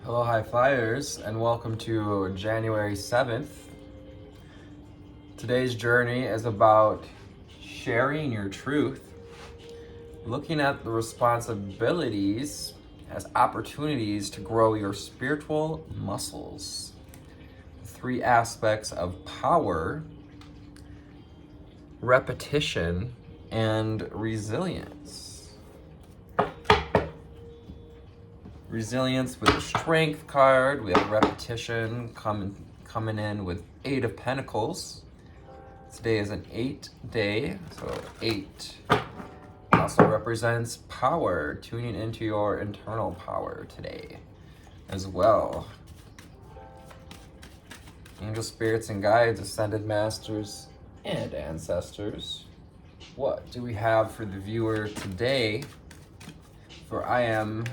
Hello, high flyers, and welcome to January 7th. Today's journey is about sharing your truth, looking at the responsibilities as opportunities to grow your spiritual muscles. 3 aspects of power, repetition, and resilience. Resilience with the strength card. We have repetition coming in with 8 of Pentacles. Today is an 8 day, so 8 also represents power, tuning into your internal power today as well. Angel spirits and guides, ascended masters, and ancestors. What do we have for the viewer today? For I am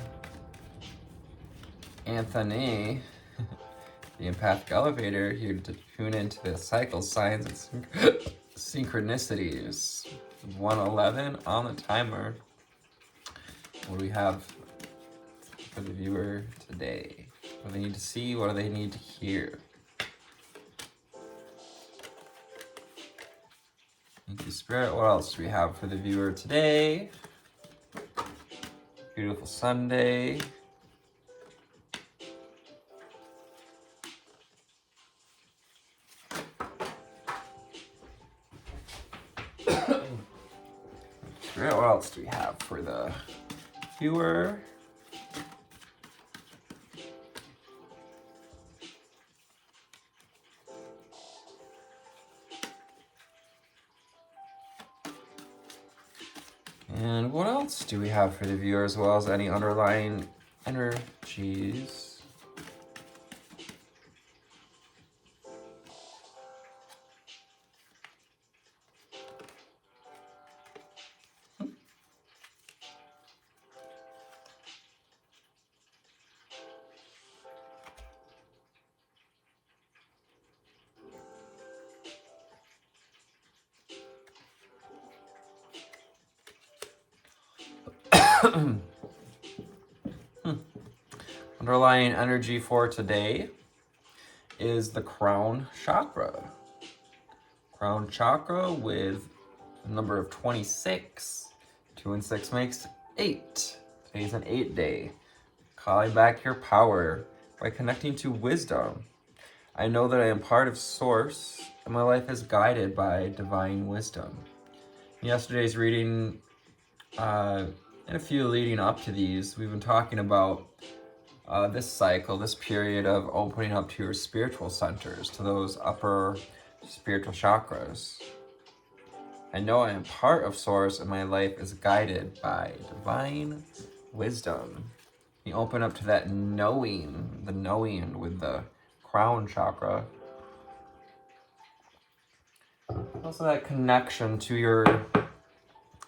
Anthony, the empathic elevator, here to tune into the cycle, signs, and synchronicities. 1:11 on the timer. What do we have for the viewer today? What do they need to see? What do they need to hear? Thank you, Spirit. What else do we have for the viewer today? Beautiful Sunday. What else do we have for the viewer? And what else do we have for the viewer, as well as any underlying energies? Underlying energy for today is the crown chakra. Crown chakra with a number of 26. 2 and 6 makes 8. Today's an 8 day. Calling back your power by connecting to wisdom. I know that I am part of Source, and my life is guided by divine wisdom. In yesterday's reading, and a few leading up to these, we've been talking about this cycle, this period of opening up to your spiritual centers, to those upper spiritual chakras. I know I am part of Source, and my life is guided by divine wisdom. You open up to that knowing, the knowing with the crown chakra. Also that connection to your,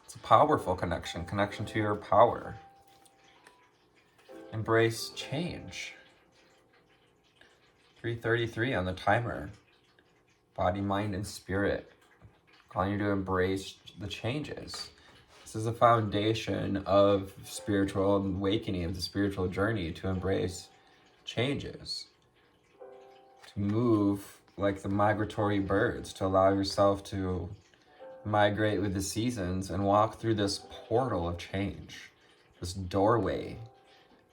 it's a powerful connection to your power. Embrace change. 3:33 on the timer. Body, mind, and spirit. Calling you to embrace the changes. This is a foundation of spiritual awakening, of the spiritual journey, to embrace changes. To move like the migratory birds, to allow yourself to migrate with the seasons and walk through this portal of change, this doorway.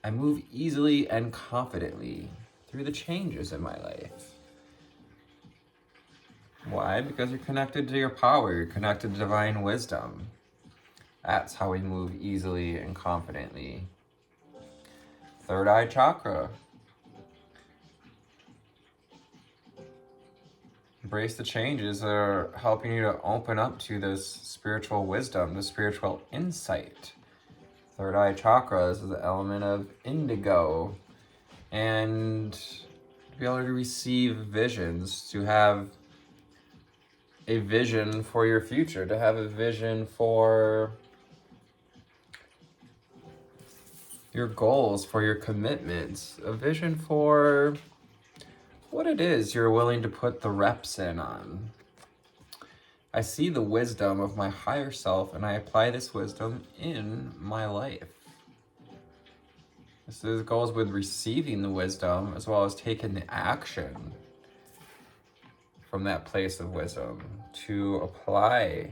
I move easily and confidently through the changes in my life. Why? Because you're connected to your power, you're connected to divine wisdom. That's how we move easily and confidently. Third eye chakra. Embrace the changes that are helping you to open up to this spiritual wisdom, this spiritual insight. Third eye chakra is the element of indigo. And to be able to receive visions, to have a vision for your future, to have a vision for your goals, for your commitments, a vision for what it is you're willing to put the reps in on. I see the wisdom of my higher self, and I apply this wisdom in my life. This goes with receiving the wisdom as well as taking the action from that place of wisdom to apply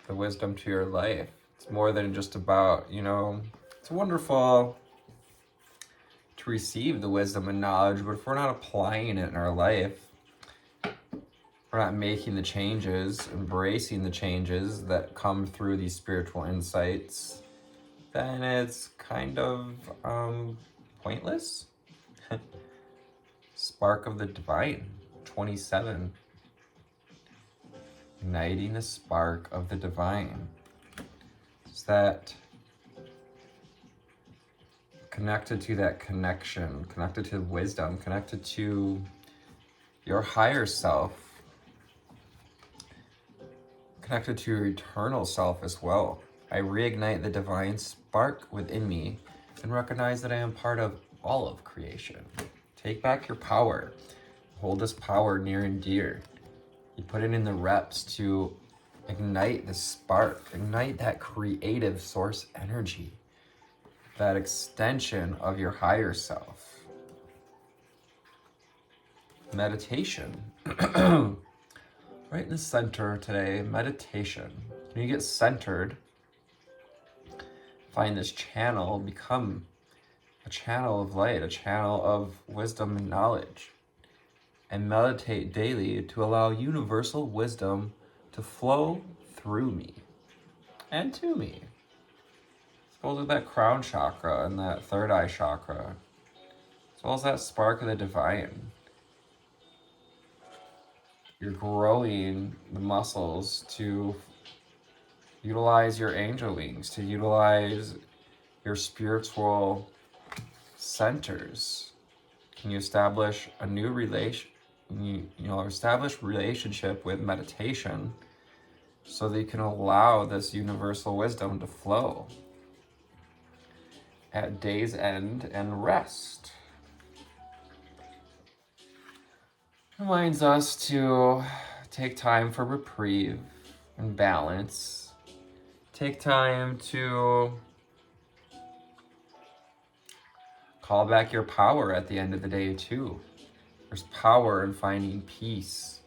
the wisdom to your life. It's more than just about, it's wonderful to receive the wisdom and knowledge, but if we're not applying it in our life, we're not making the changes, embracing the changes that come through these spiritual insights, then it's kind of pointless. Spark of the Divine, 27. Igniting the spark of the divine. It's that connected to that connection, connected to wisdom, connected to your higher self, connected to your eternal self as well. I reignite the divine spark within me and recognize that I am part of all of creation. Take back your power. Hold this power near and dear. You put it in the reps to ignite the spark, ignite that creative source energy, that extension of your higher self. Meditation. Right in the center today, meditation. When you get centered, find this channel, become a channel of light, a channel of wisdom and knowledge. And meditate daily to allow universal wisdom to flow through me and to me. As well as that crown chakra and that third eye chakra, as well as that spark of the divine. You're growing the muscles to utilize your angel wings, to utilize your spiritual centers. Can you establish a new establish relationship with meditation so that you can allow this universal wisdom to flow at day's end and rest. Reminds us to take time for reprieve and balance. Take time to call back your power at the end of the day too. There's power in finding peace.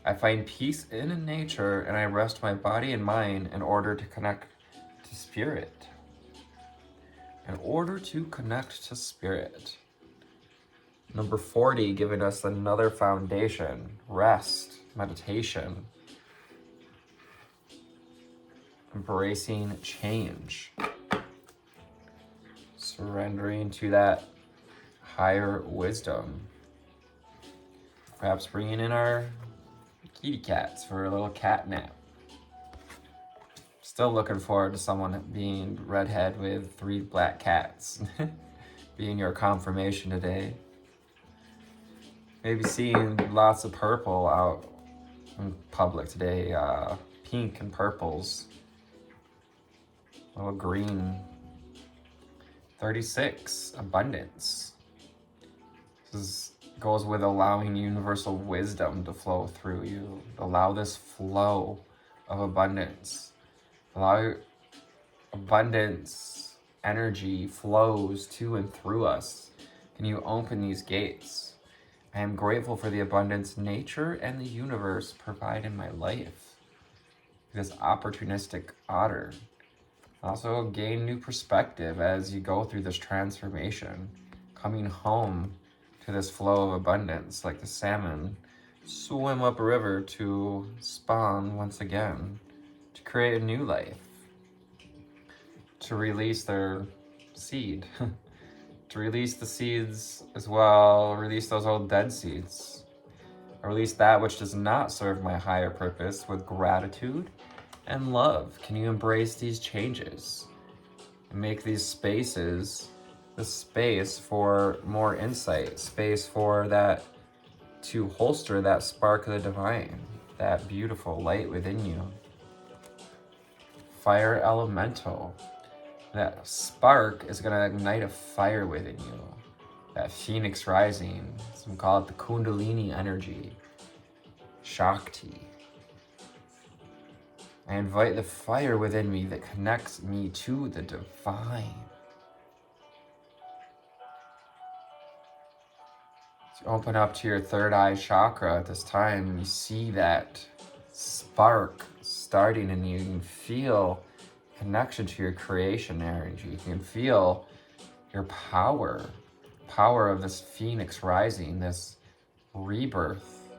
I find peace in nature and I rest my body and mind in order to connect to spirit. In order to connect to spirit. Number 40, giving us another foundation, rest, meditation, embracing change, surrendering to that higher wisdom, perhaps bringing in our kitty cats for a little cat nap. Still looking forward to someone being redhead with 3 black cats being your confirmation today. Maybe seeing lots of purple out in public today, pink and purples, a little green. 36, abundance. This goes with allowing universal wisdom to flow through you. Allow this flow of abundance. Allow abundance energy flows to and through us. Can you open these gates? I am grateful for the abundance nature and the universe provide in my life. This opportunistic otter. Also gain new perspective as you go through this transformation. Coming home to this flow of abundance like the salmon swim up a river to spawn once again. To create a new life. To release their seed. To release the seeds as well, release those old dead seeds. Release that which does not serve my higher purpose with gratitude and love. Can you embrace these changes and make these spaces the space for more insight, space for that, to holster that spark of the divine, that beautiful light within you. Fire elemental. That spark is going to ignite a fire within you. That phoenix rising. Some call it the kundalini energy. Shakti. I invite the fire within me that connects me to the divine. So open up to your third eye chakra at this time, and you see that spark starting, and you can feel connection to your creation energy. You can feel your power of this phoenix rising, this rebirth,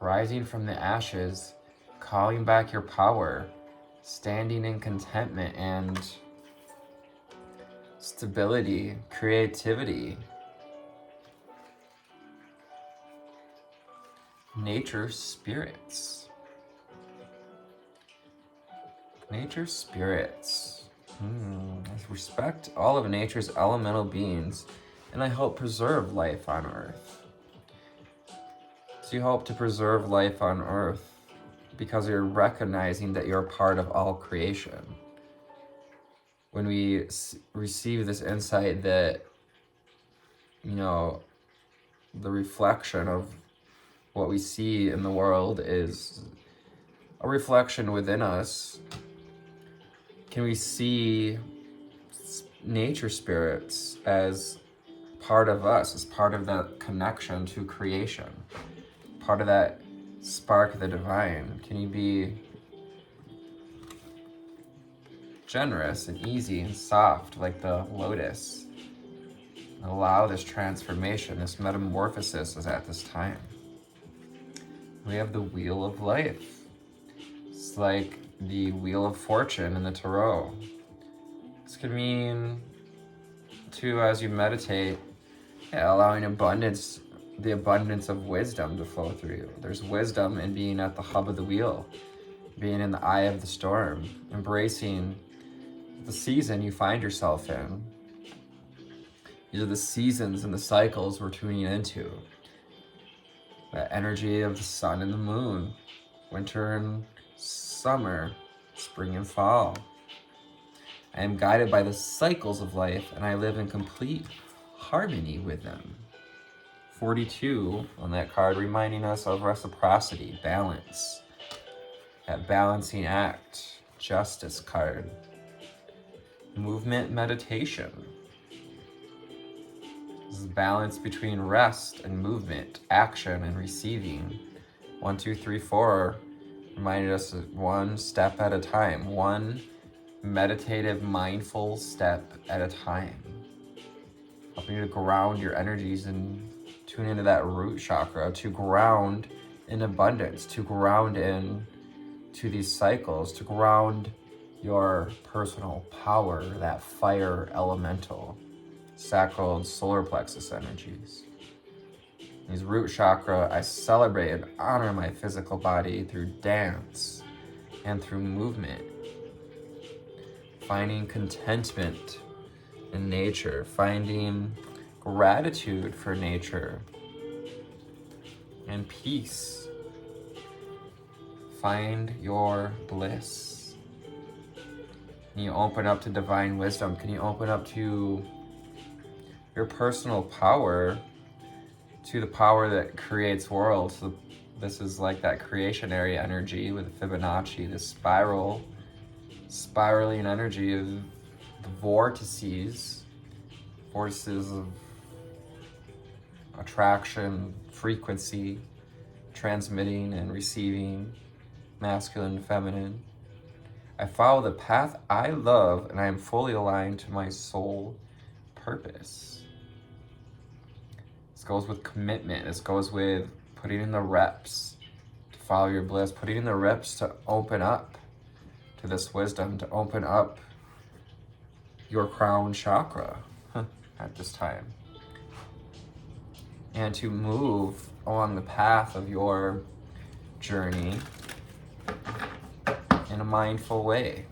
rising from the ashes, calling back your power, standing in contentment and stability, creativity. Nature spirits. Nature spirits. I respect all of nature's elemental beings, and I help preserve life on Earth. So you help to preserve life on Earth because you're recognizing that you're a part of all creation. When we receive this insight that, the reflection of what we see in the world is a reflection within us, can we see nature spirits as part of us, as part of that connection to creation, part of that spark of the divine? Can you be generous and easy and soft like the lotus? Allow this transformation, this metamorphosis is at this time. We have the wheel of life. It's like the wheel of fortune in the tarot. This could mean, too, as you meditate, allowing abundance, the abundance of wisdom to flow through you. There's wisdom in being at the hub of the wheel, being in the eye of the storm, embracing the season you find yourself in. These are the seasons and the cycles we're tuning into. The energy of the sun and the moon, winter and summer, spring and fall. I am guided by the cycles of life, and I live in complete harmony with them. 42 on that card, reminding us of reciprocity, balance, that balancing act, justice card, movement, meditation. This is balance between rest and movement, action and receiving. 1, 2, 3, 4 reminded us of one step at a time, one meditative, mindful step at a time. Helping you to ground your energies and tune into that root chakra, to ground in abundance, to ground in to these cycles, to ground your personal power, that fire elemental, sacral and solar plexus energies. These root chakra, I celebrate and honor my physical body through dance and through movement. Finding contentment in nature, finding gratitude for nature and peace. Find your bliss. Can you open up to divine wisdom? Can you open up to your personal power, to the power that creates worlds? So this is like that creationary energy with Fibonacci, the spiraling energy of the vortices of attraction, frequency, transmitting and receiving, masculine and feminine. I follow the path I love, and I am fully aligned to my soul purpose. This goes with commitment. This goes with putting in the reps to follow your bliss, putting in the reps to open up to this wisdom, to open up your crown chakra at this time, and to move along the path of your journey in a mindful way.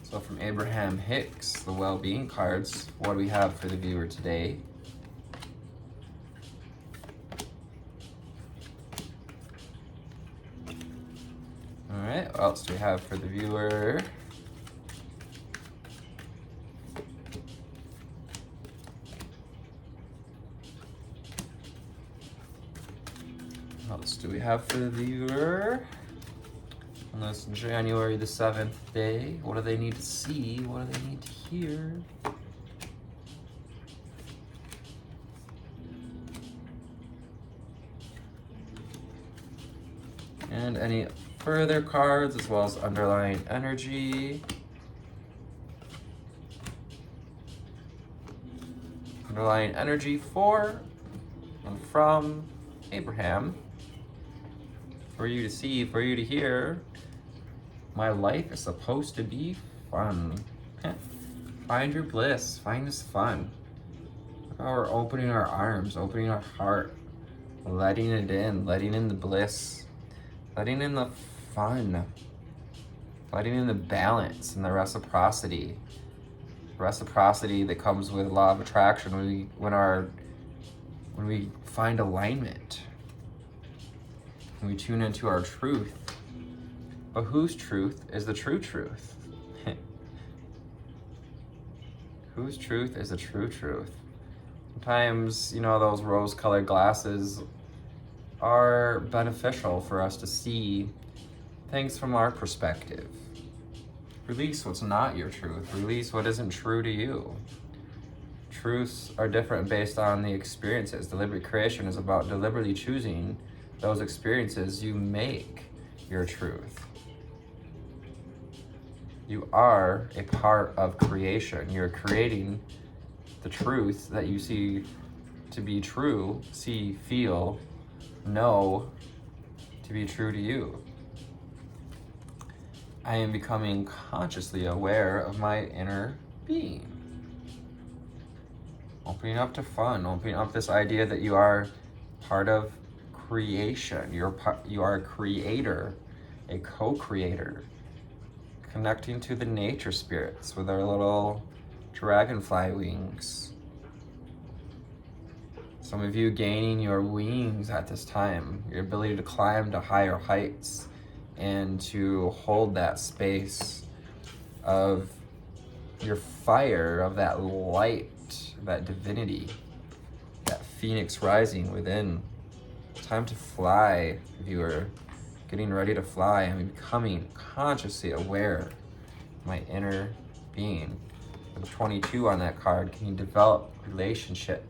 So from Abraham Hicks, the well-being cards, what do we have for the viewer today? All right, what else do we have for the viewer? What else do we have for the viewer? On this January the 7th day, what do they need to see? What do they need to hear? and any further cards as well as underlying energy. Underlying energy for and from Abraham. For you to see, for you to hear. My life is supposed to be fun. Find your bliss, find this fun. Look how we're opening our arms, opening our heart, letting it in, letting in the bliss, letting in the fun, letting in the balance and the reciprocity. Reciprocity that comes with law of attraction when we find alignment, when we tune into our truth. But whose truth is the true truth? Whose truth is the true truth? Sometimes, those rose-colored glasses are beneficial for us to see things from our perspective. Release what's not your truth. Release what isn't true to you. Truths are different based on the experiences. Deliberate creation is about deliberately choosing those experiences you make your truth. You are a part of creation. You're creating the truth that you see to be true, see, feel, know to be true to you. I am becoming consciously aware of my inner being. Opening up to fun, opening up this idea that you are part of creation. You are a creator, a co-creator. Connecting to the nature spirits with our little dragonfly wings. Some of you gaining your wings at this time, your ability to climb to higher heights and to hold that space of your fire, of that light, that divinity, that phoenix rising within. It's time to fly, viewer. Getting ready to fly. I'm becoming consciously aware of my inner being. With 22 on that card, can you develop relationship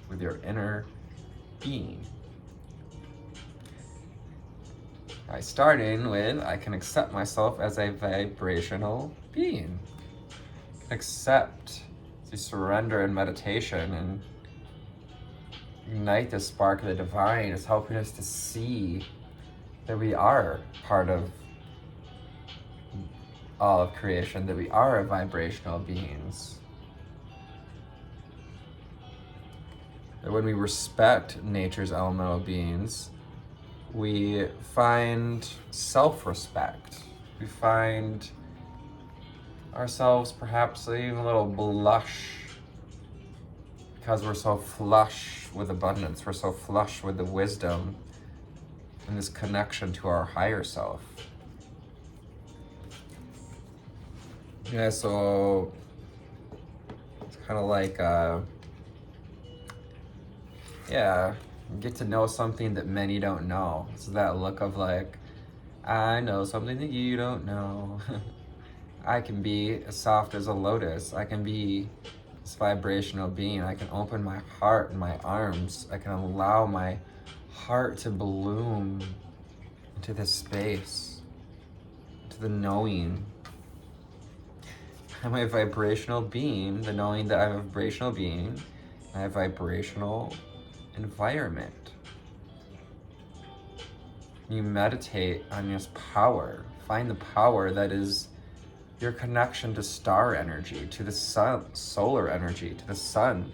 with your inner being? Starting with, I can accept myself as a vibrational being. Accept, to surrender in meditation and ignite the spark of the divine. Is helping us to see that we are part of all of creation, that we are vibrational beings. That when we respect nature's elemental beings, we find self-respect. We find ourselves perhaps even a little blush because we're so flush with abundance. We're so flush with the wisdom and this connection to our higher self. Yeah, so it's kind of like, get to know something that many don't know. It's that look of like, I know something that you don't know. I can be as soft as a lotus. I can be this vibrational being. I can open my heart and my arms. I can allow my heart to bloom into this space, to the knowing. I'm a vibrational being, the knowing that I'm a vibrational being. I have vibrational environment. You meditate on this power. Find the power that is your connection to star energy, to the sun, solar energy, to the sun.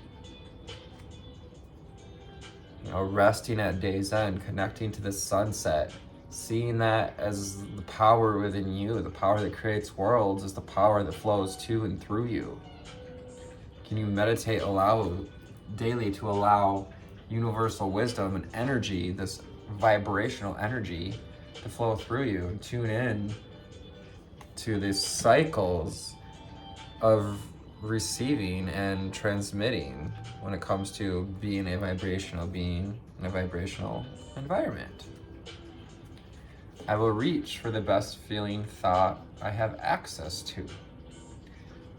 Resting at day's end, connecting to the sunset, seeing that as the power within you, the power that creates worlds is the power that flows to and through you. Can you meditate daily to allow universal wisdom and energy, this vibrational energy, to flow through you and tune in to these cycles of receiving and transmitting when it comes to being a vibrational being in a vibrational environment. I will reach for the best feeling thought I have access to.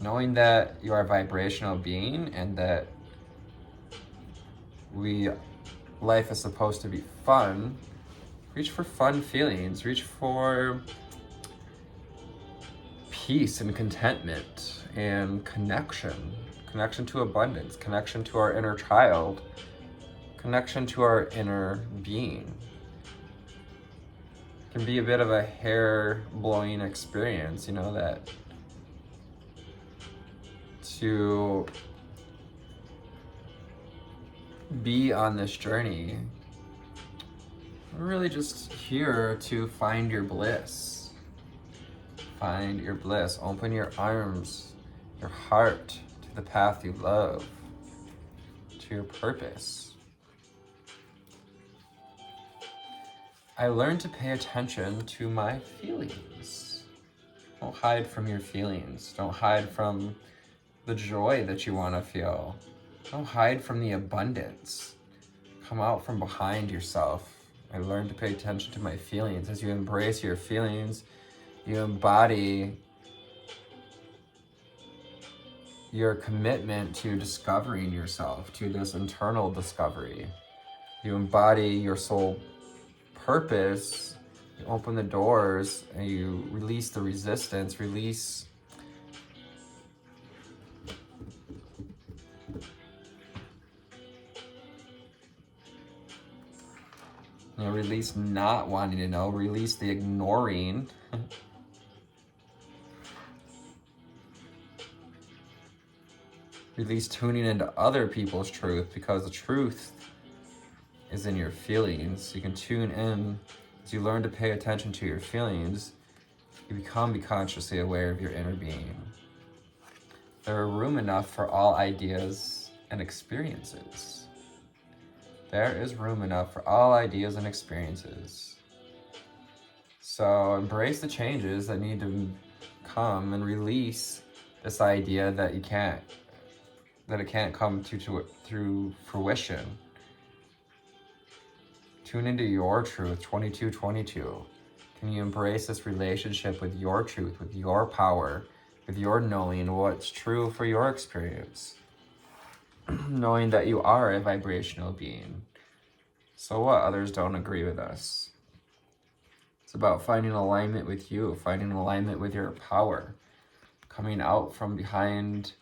Knowing that you are a vibrational being and that life is supposed to be fun, Reach for fun feelings. Reach for peace and contentment and connection. Connection to abundance. Connection to our inner child. Connection to our inner being. It can be a bit of a hair-blowing experience, you know, that to be on this journey, we're really just here to find your bliss. Find your bliss. Open your arms, your heart to the path you love, to your purpose. I learned to pay attention to my feelings. Don't hide from your feelings. Don't hide from the joy that you want to feel. Don't hide from the abundance. Come out from behind yourself. I learned to pay attention to my feelings. As you embrace your feelings, you embody your commitment to discovering yourself, to this internal discovery. You embody your soul purpose. You open the doors and you release the resistance, release release not wanting to know, release the ignoring. Release tuning into other people's truth, because the truth is in your feelings. You can tune in as you learn to pay attention to your feelings. You become consciously aware of your inner being. There is room enough for all ideas and experiences. There is room enough for all ideas and experiences. So embrace the changes that need to come and release this idea that it can't come through fruition. Tune into your truth, 2222. Can you embrace this relationship with your truth, with your power, with your knowing what's true for your experience? Knowing that you are a vibrational being. So what? Others don't agree with us. It's about finding alignment with you, finding alignment with your power, coming out from behind,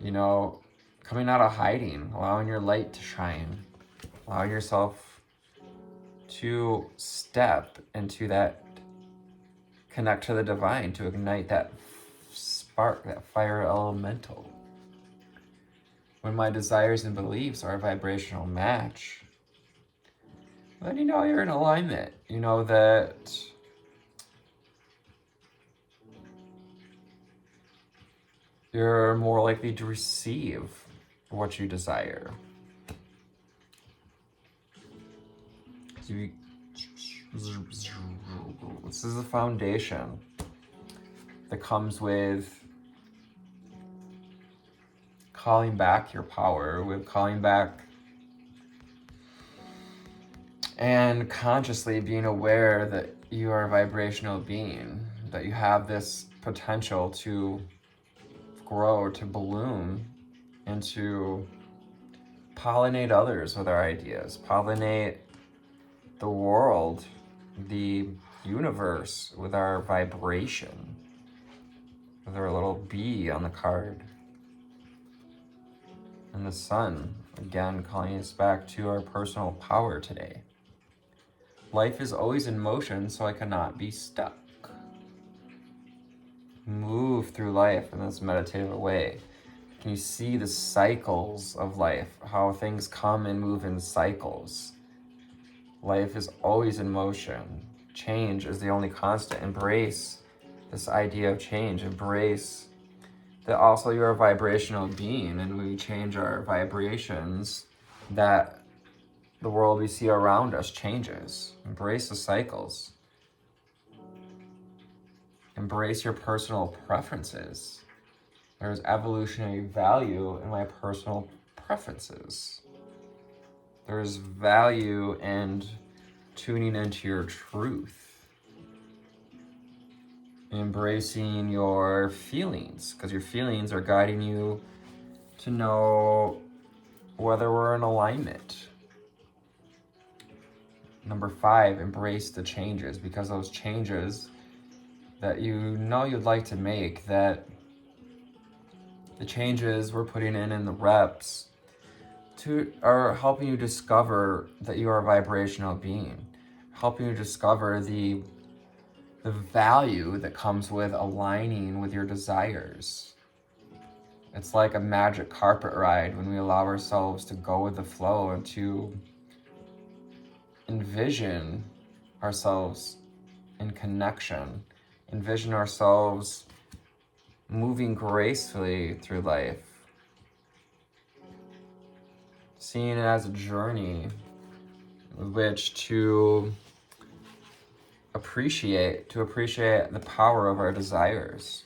coming out of hiding, allowing your light to shine, allow yourself to step into that, connect to the divine, to ignite that spark, that fire elemental. When my desires and beliefs are a vibrational match, then you know you're in alignment. You know that you're more likely to receive what you desire. This is a foundation that comes with calling back your power, with calling back and consciously being aware that you are a vibrational being, that you have this potential to grow, to bloom, and to pollinate others with our ideas, pollinate the world, the universe with our vibration, with our little bee on the card. And the sun, again, calling us back to our personal power today. Life is always in motion, so I cannot be stuck. Move through life in this meditative way. Can you see the cycles of life, how things come and move in cycles? Life is always in motion. Change is the only constant. Embrace this idea of change. Embrace that also you're a vibrational being, and when we change our vibrations, that the world we see around us changes. Embrace the cycles. Embrace your personal preferences. There's evolutionary value in my personal preferences. There's value in tuning into your truth. Embracing your feelings, because your feelings are guiding you to know whether we're in alignment. Number 5, embrace the changes, because those changes that you know you'd like to make, that the changes we're putting in the reps are helping you discover that you are a vibrational being, helping you discover the value that comes with aligning with your desires. It's like a magic carpet ride when we allow ourselves to go with the flow and to envision ourselves in connection, envision ourselves moving gracefully through life, seeing it as a journey with which to appreciate the power of our desires.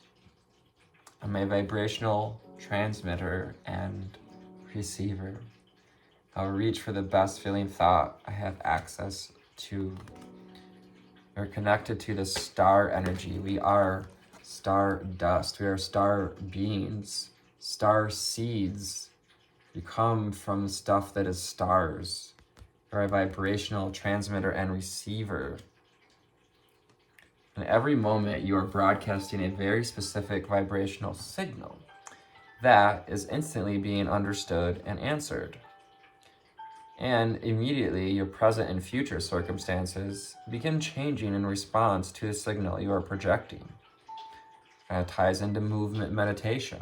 I'm a vibrational transmitter and receiver. I'll reach for the best feeling thought I have access to. We're connected to the star energy. We are star dust. We are star beings, star seeds. We come from stuff that is stars. We're a vibrational transmitter and receiver. In every moment, you are broadcasting a very specific vibrational signal that is instantly being understood and answered. And immediately, your present and future circumstances begin changing in response to the signal you are projecting. And it ties into movement meditation,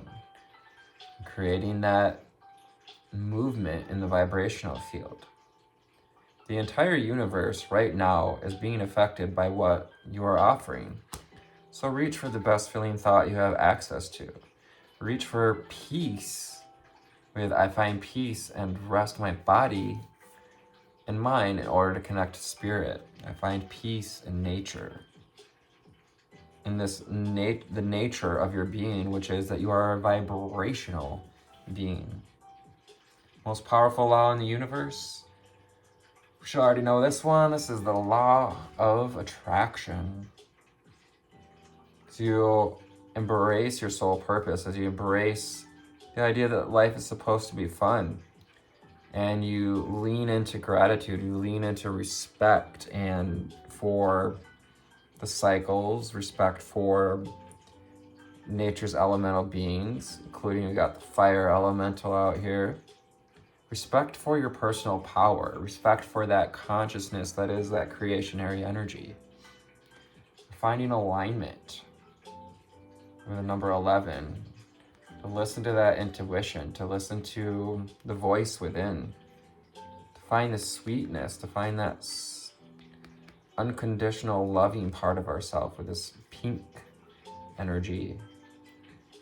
creating that movement in the vibrational field. The entire universe right now is being affected by what you are offering. So reach for the best feeling thought you have access to. Reach for peace with I find peace and rest my body and mind in order to connect to spirit. I find peace in nature. In this the nature of your being, which is that you are a vibrational being. Most powerful law in the universe? We should already know this one. This is the law of attraction. As you embrace your soul purpose, as you embrace the idea that life is supposed to be fun, and you lean into gratitude, you lean into respect and for the cycles, respect for nature's elemental beings, including we got the fire elemental out here. Respect for your personal power, respect for that consciousness that is that creationary energy. Finding alignment with the number 11, to listen to that intuition, to listen to the voice within, to find the sweetness, to find that unconditional loving part of ourselves with this pink energy.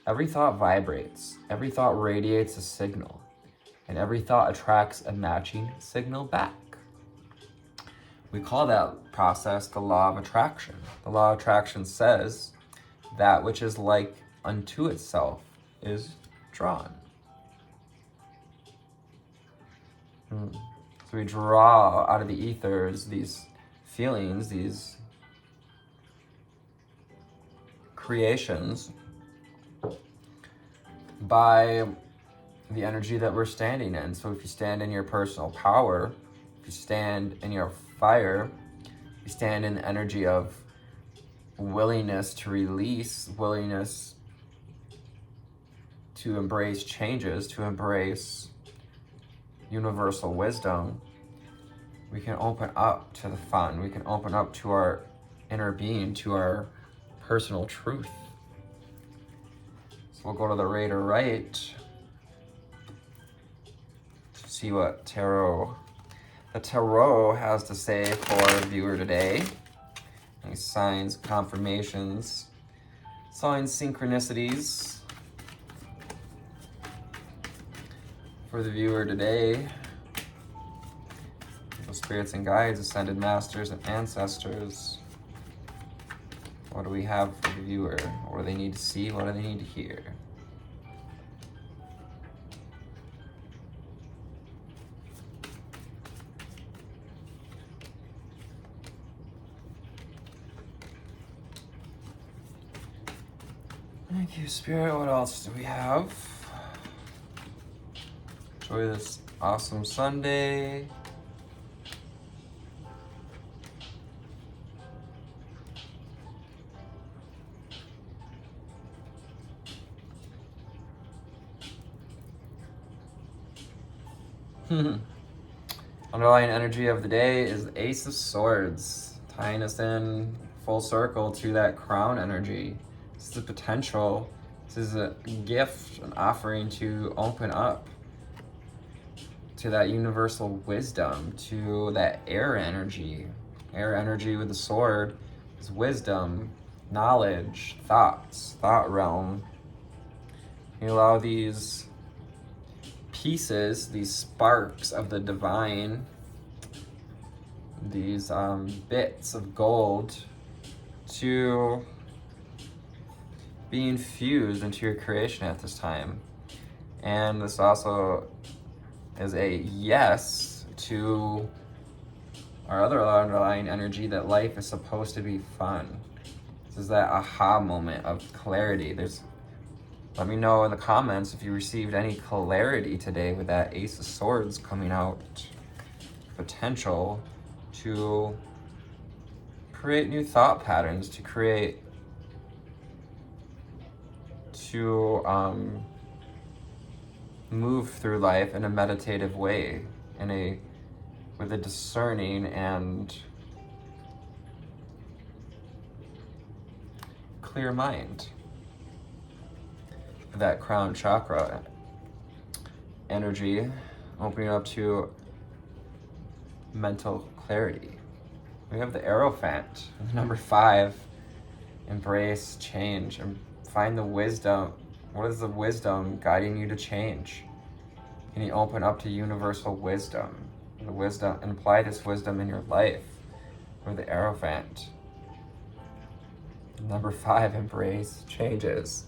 Every thought vibrates, every thought radiates a signal, and every thought attracts a matching signal back. We call that process the law of attraction. The law of attraction says that which is like unto itself is drawn. So we draw out of the ethers these feelings, these creations by the energy that we're standing in. So if you stand in your personal power, if you stand in your fire, you stand in the energy of willingness to release, willingness to embrace changes, to embrace universal wisdom, we can open up to the fun. We can open up to our inner being, to our personal truth. So we'll go to the right or right to see what the tarot has to say for the viewer today. Any signs, confirmations, signs, synchronicities for the viewer today. Spirits and guides, ascended masters and ancestors. What do we have for the viewer? What do they need to see? What do they need to hear? Thank you, Spirit. What else do we have? Enjoy this awesome Sunday. Underlying energy of the day is the Ace of Swords, tying us in full circle to that crown energy. This is a potential. This is a gift, an offering to open up to that universal wisdom, to that air energy. Air energy with the sword is wisdom, knowledge, thoughts, thought realm. You allow these pieces, these sparks of the divine, these bits of gold to be infused into your creation at this time. And this also is a yes to our other underlying energy that life is supposed to be fun. This is that aha moment of clarity. Let me know in the comments if you received any clarity today with that Ace of Swords coming out. Potential to create new thought patterns, to move through life in a meditative way, with a discerning and clear mind. That crown chakra energy opening up to mental clarity. We have the Hierophant, number 5, embrace change and find the wisdom. What is the wisdom guiding you to change? Can you open up to universal wisdom? The wisdom, and apply this wisdom in your life. Or the Hierophant. Number 5, embrace changes.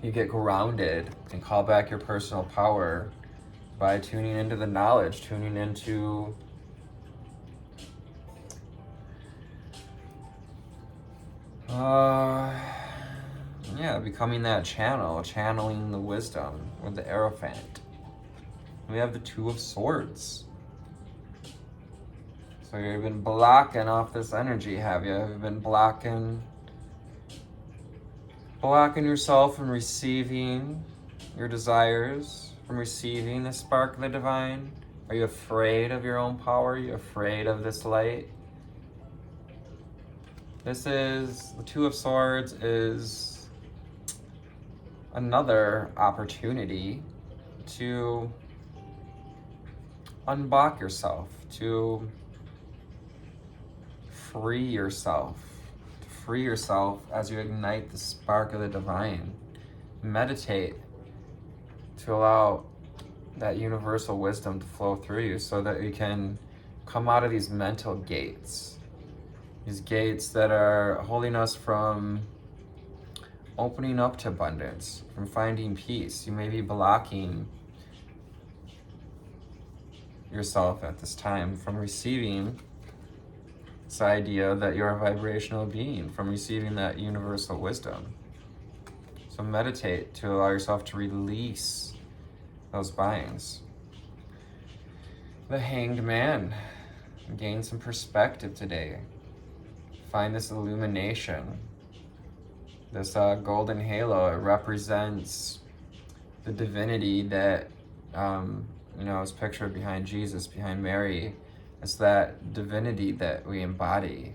You get grounded and call back your personal power by tuning into the knowledge, tuning into becoming that channel, channeling the wisdom with the Hierophant. We have the Two of Swords. So you've been blocking off this energy, have you? You've been blocking yourself from receiving your desires, from receiving the spark of the divine. Are you afraid of your own power? Are you afraid of this light? The Two of Swords is another opportunity to unblock yourself, to free yourself as you ignite the spark of the divine. Meditate to allow that universal wisdom to flow through you so that you can come out of these mental gates. These gates that are holding us from opening up to abundance, from finding peace. You may be blocking yourself at this time from receiving this idea that you're a vibrational being, from receiving that universal wisdom. So meditate to allow yourself to release those binds. The Hanged Man. Gain some perspective today. Find this illumination. This golden halo, it represents the divinity that is pictured behind Jesus, behind Mary. It's that divinity that we embody.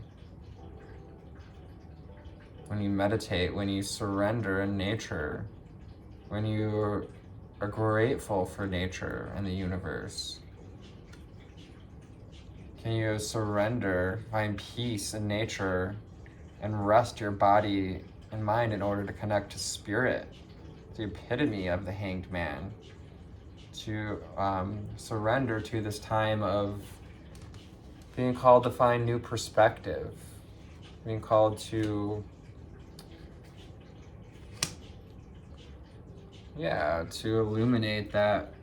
When you meditate, when you surrender in nature, when you are grateful for nature and the universe, can you surrender, find peace in nature, and rest your body and mind in order to connect to spirit, the epitome of the Hanged Man, to surrender to this time of being called to find new perspective, being called to illuminate that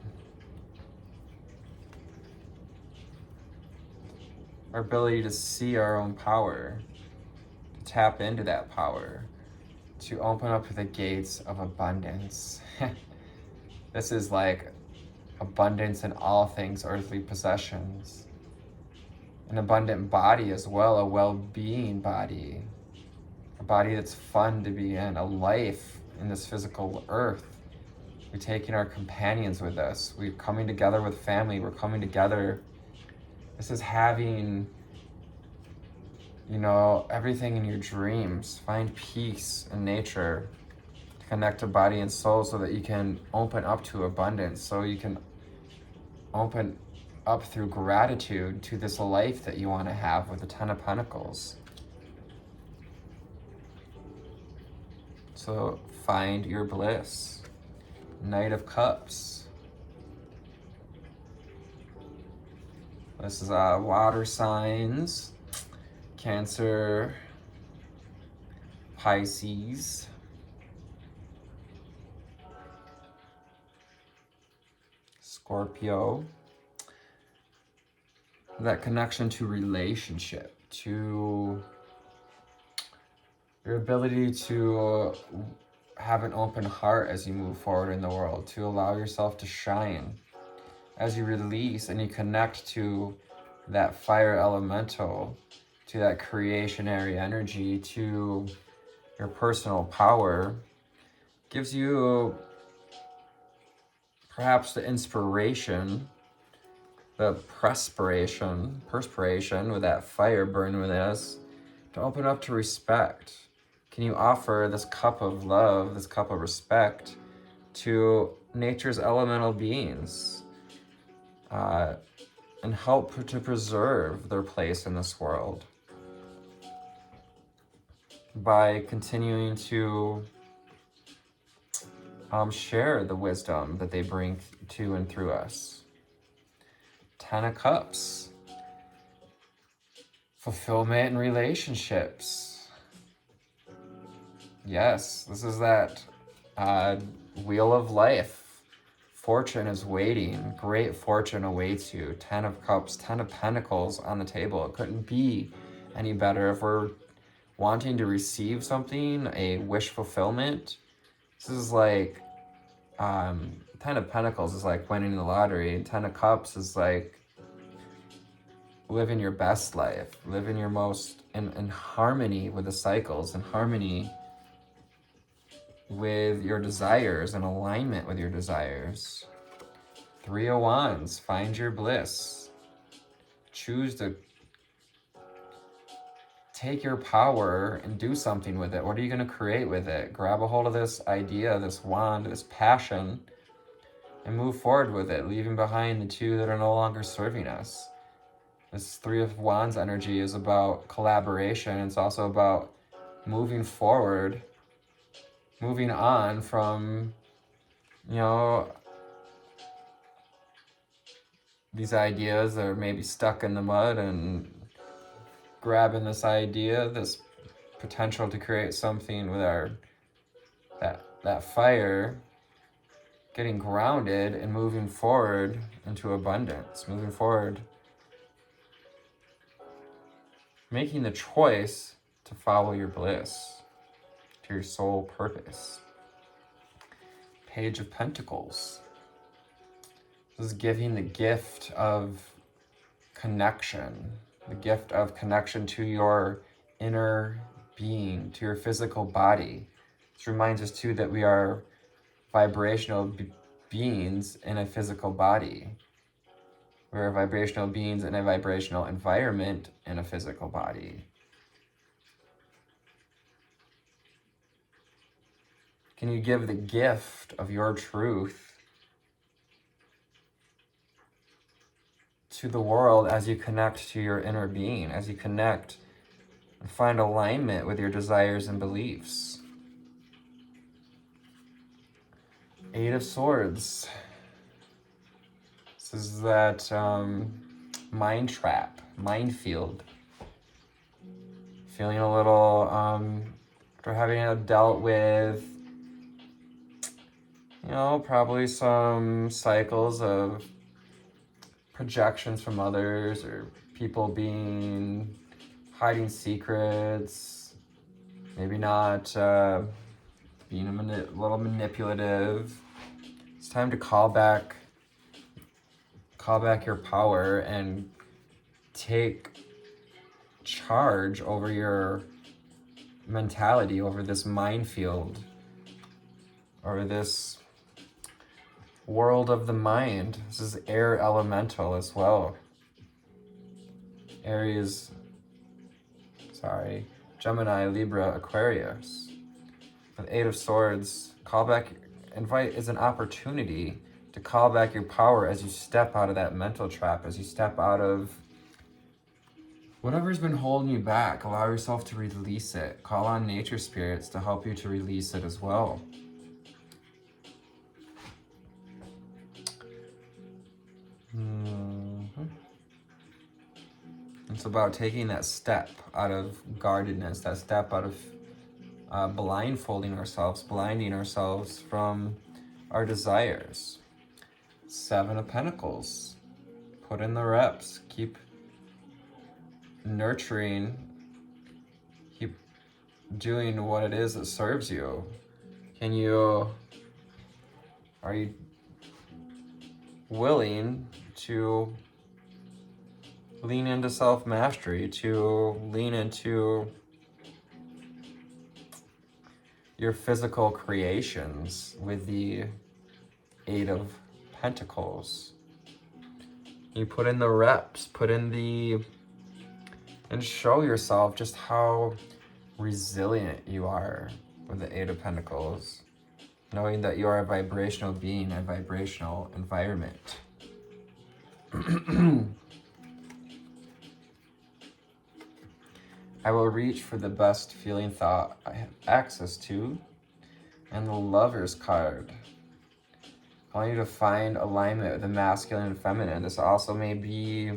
our ability to see our own power, to tap into that power, to open up the gates of abundance. This is like abundance in all things earthly possessions. An abundant body as well, a well-being body. A body that's fun to be in, a life in this physical earth We're taking our companions with us. We're coming together with family. We're coming together. This is having, everything in your dreams. Find peace in nature. To connect to body and soul so that you can open up to abundance. So you can open up through gratitude to this life that you want to have with the Ten of Pentacles. So find your bliss. Knight of Cups. This is water signs. Cancer, Pisces, Scorpio. That connection to relationship, to your ability to have an open heart as you move forward in the world, to allow yourself to shine as you release and you connect to that fire elemental, to that creationary energy, to your personal power. Gives you perhaps the inspiration, the perspiration with that fire burning within us, to open up to respect. Can you offer this cup of love, this cup of respect to nature's elemental beings and help to preserve their place in this world by continuing to share the wisdom that they bring to and through us. Ten of Cups. Fulfillment in relationships. Yes, this is that wheel of life. Fortune is waiting. Great fortune awaits you. Ten of Cups, Ten of Pentacles on the table. It couldn't be any better. If we're wanting to receive something, a wish fulfillment, this is like, Ten of Pentacles is like winning the lottery. Ten of Cups is like living your best life, living your most in harmony with the cycles, in harmony with your desires, in alignment with your desires. Three of Wands, find your bliss. Choose to take your power and do something with it. What are you going to create with it? Grab a hold of this idea, this wand, this passion, and move forward with it, leaving behind the two that are no longer serving us. This Three of Wands energy is about collaboration. It's also about moving forward, moving on from, these ideas that are maybe stuck in the mud, and grabbing this idea, this potential to create something with that fire, getting grounded and moving forward into abundance, moving forward, making the choice to follow your bliss, to your soul purpose. Page of Pentacles. This is giving the gift of connection, the gift of connection to your inner being, to your physical body. This reminds us too that we are vibrational beings in a physical body. We're vibrational beings in a vibrational environment in a physical body. Can you give the gift of your truth to the world as you connect to your inner being, as you connect and find alignment with your desires and beliefs? Eight of Swords. This is that mind trap, minefield. Feeling a little, after having dealt with, probably some cycles of projections from others, or people hiding secrets, maybe not being a little manipulative. It's time to call back your power and take charge over your mentality, over this minefield, or this world of the mind. This is air elemental as well. Aries, Gemini, Libra, Aquarius. With Eight of Swords, invite is an opportunity to call back your power as you step out of that mental trap, as you step out of whatever's been holding you back. Allow yourself to release it. Call on nature spirits to help you to release it as well. It's about taking that step out of guardedness, that step out of blinding ourselves from our desires. Seven of Pentacles. Put in the reps. Keep nurturing. Keep doing what it is that serves you. Are you willing to lean into self-mastery, to lean into your physical creations with the Eight of Pentacles? You put in the reps, and show yourself just how resilient you are with the Eight of Pentacles, knowing that you are a vibrational being, a vibrational environment. I will reach for the best feeling thought I have access to, and the Lover's card. I want you to find alignment with the masculine and feminine. This also may be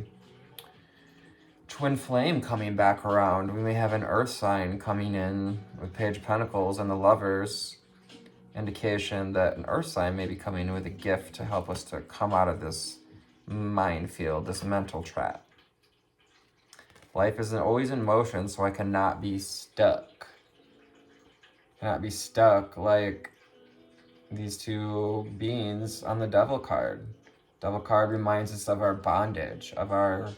twin flame coming back around. We may have an earth sign coming in with Page of Pentacles and the Lovers. Indication that an earth sign may be coming in with a gift to help us to come out of this minefield, this mental trap. Life isn't always in motion, so I cannot be stuck. Cannot be stuck like these two beings on the Devil card. Devil card reminds us of our bondage, of our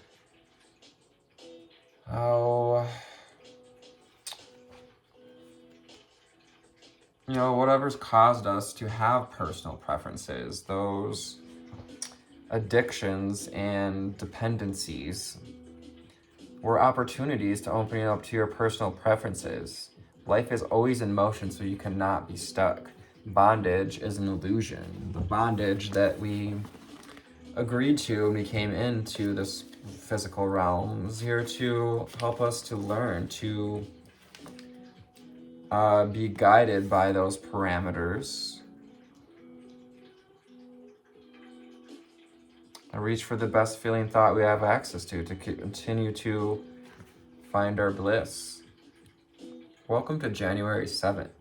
whatever's caused us to have personal preferences, those addictions and dependencies were opportunities to open up to your personal preferences. Life is always in motion, so you cannot be stuck. Bondage is an illusion. The bondage that we agreed to when we came into this physical realm is here to help us to learn to be guided by those parameters. And reach for the best feeling thought we have access to continue to find our bliss. Welcome to January 7th,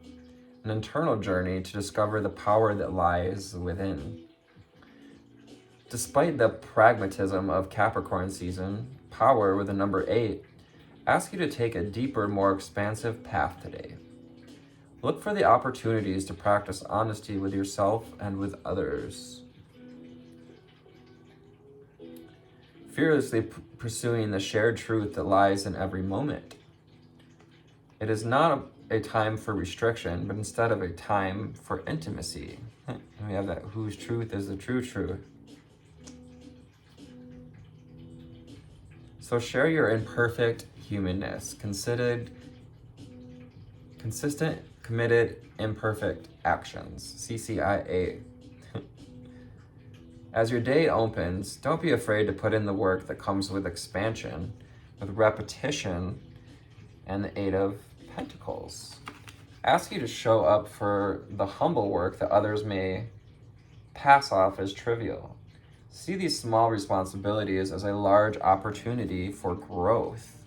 an internal journey to discover the power that lies within. Despite the pragmatism of Capricorn season, power with the number 8 asks you to take a deeper, more expansive path today. Look for the opportunities to practice honesty with yourself and with others. Fearlessly pursuing the shared truth that lies in every moment. It is not a time for restriction, but instead of a time for intimacy. And we have that whose truth is the true truth. So share your imperfect humanness, consistent, committed, imperfect actions, CCIA. As your day opens, don't be afraid to put in the work that comes with expansion, with repetition, and the Eight of Pentacles. Ask you to show up for the humble work that others may pass off as trivial. See these small responsibilities as a large opportunity for growth,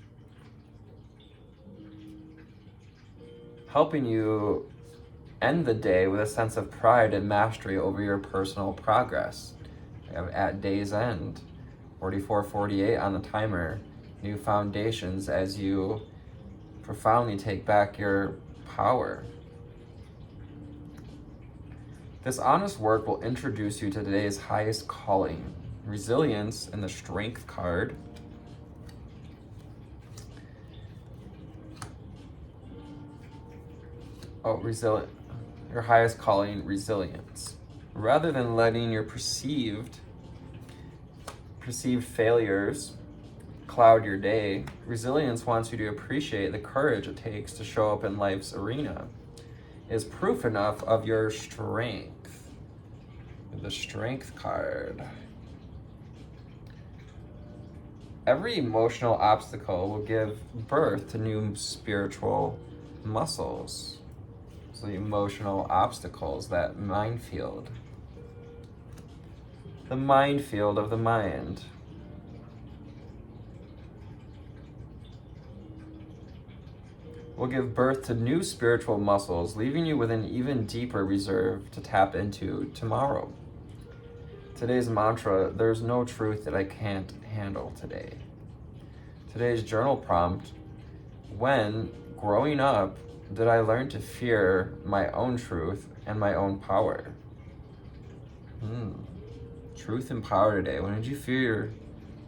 helping you end the day with a sense of pride and mastery over your personal progress. At day's end, 44:48 on the timer, new foundations as you profoundly take back your power. This honest work will introduce you to today's highest calling, resilience in the Strength card. Resilient. Your highest calling, resilience. Rather than letting your perceived failures cloud your day, resilience wants you to appreciate the courage it takes to show up in life's arena. It is proof enough of your strength. The Strength card. Every emotional obstacle will give birth to new spiritual muscles. So the emotional obstacles, that minefield. The minefield of the mind. Will give birth to new spiritual muscles, leaving you with an even deeper reserve to tap into tomorrow. Today's mantra, there's no truth that I can't handle today. Today's journal prompt, when growing up did I learn to fear my own truth and my own power? Truth and power today. When did you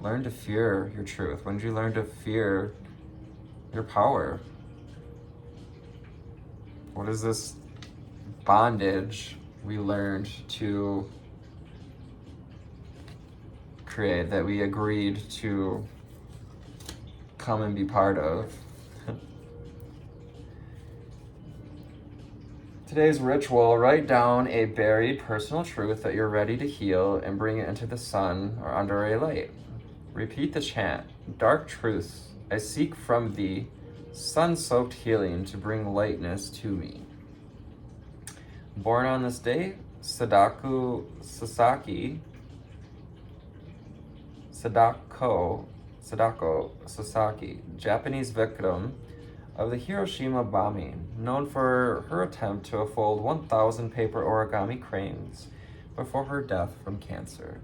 learn to fear your truth? When did you learn to fear your power? What is this bondage we learned to create, that we agreed to come and be part of? Today's ritual, write down a buried personal truth that you're ready to heal and bring it into the sun or under a light. Repeat the chant, dark truths, I seek from thee sun-soaked healing to bring lightness to me. Born on this day, Sadako Sasaki, Japanese victim of the Hiroshima bombing, known for her attempt to fold 1,000 paper origami cranes before her death from cancer.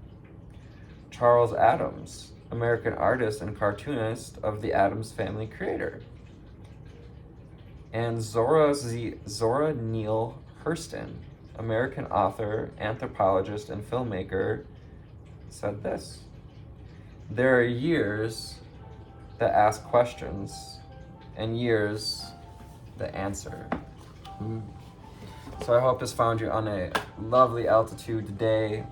Charles Addams, American artist and cartoonist of the Addams Family creator. And Zora Neale Hurston, American author, anthropologist, and filmmaker, said this: there are years that ask questions and years that answer. So I hope this found you on a lovely altitude today.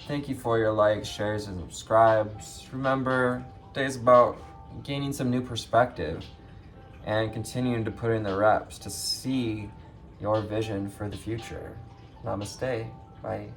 Thank you for your likes, shares, and subscribes. Remember, today's about gaining some new perspective and continuing to put in the reps to see your vision for the future. Namaste. Bye.